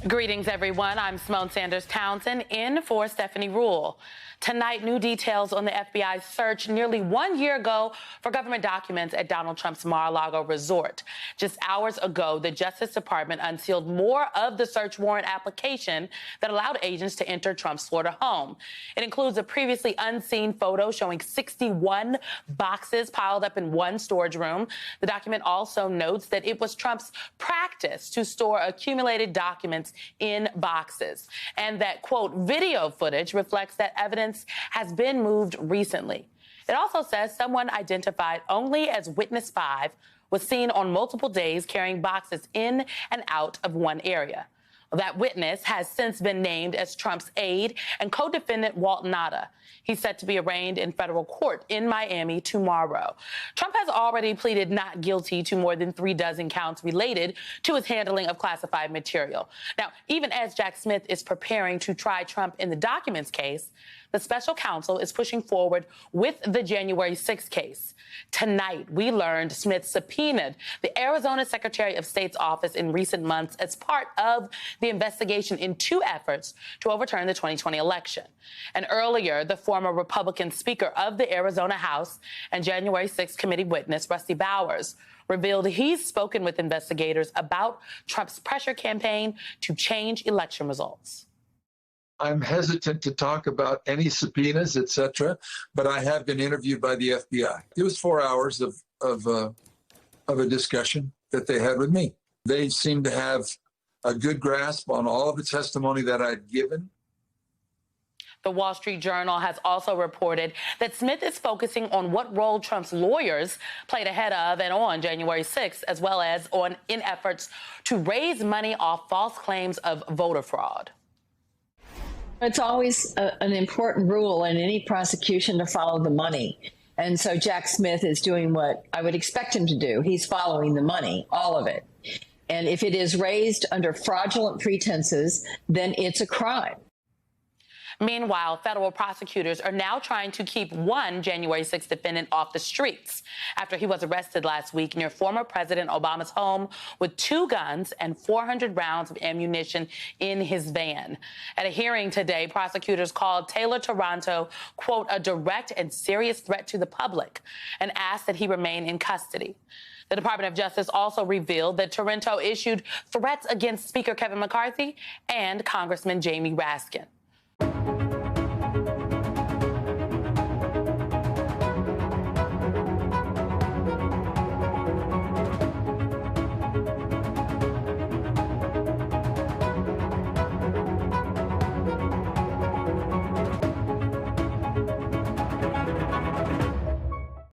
Greetings, everyone. I'm Simone Sanders Townsend in for Stephanie Ruhle. Tonight, new details on the FBI's search nearly 1 year ago for government documents at Donald Trump's Mar-a-Lago resort. Just hours ago, the Justice Department unsealed more of the search warrant application that allowed agents to enter Trump's Florida home. It includes a previously unseen photo showing 61 boxes piled up in one storage room. The document also notes that it was Trump's practice to store accumulated documents in boxes, and that, quote, video footage reflects that evidence has been moved recently. It also says someone identified only as Witness 5 was seen on multiple days carrying boxes in and out of one area. That witness has since been named as Trump's aide and co-defendant Walt Nauta. He's set to be arraigned in federal court in Miami tomorrow. Trump has already pleaded not guilty to more than 36 counts related to his handling of classified material. Now, even as Jack Smith is preparing to try Trump in the documents case, the special counsel is pushing forward with the January 6th case. Tonight, we learned Smith subpoenaed the Arizona Secretary of State's office in recent months as part of the investigation in two efforts to overturn the 2020 election. And earlier, the former Republican Speaker of the Arizona House and January 6th committee witness, Rusty Bowers, revealed he's spoken with investigators about Trump's pressure campaign to change election results. I'm hesitant to talk about any subpoenas, etc., but I have been interviewed by the FBI. It was 4 hours of a discussion that they had with me. They seemed to have a good grasp on all of the testimony that I'd given. The Wall Street Journal has also reported that Smith is focusing on what role Trump's lawyers played ahead of and on January 6th, as well as in efforts to raise money off false claims of voter fraud. It's always an important rule in any prosecution to follow the money. And so Jack Smith is doing what I would expect him to do. He's following the money, all of it. And if it is raised under fraudulent pretenses, then it's a crime. Meanwhile, federal prosecutors are now trying to keep one January 6th defendant off the streets after he was arrested last week near former President Obama's home with 2 guns and 400 rounds of ammunition in his van. At a hearing today, prosecutors called Taylor Taranto, quote, a direct and serious threat to the public, and asked that he remain in custody. The Department of Justice also revealed that Taranto issued threats against Speaker Kevin McCarthy and Congressman Jamie Raskin.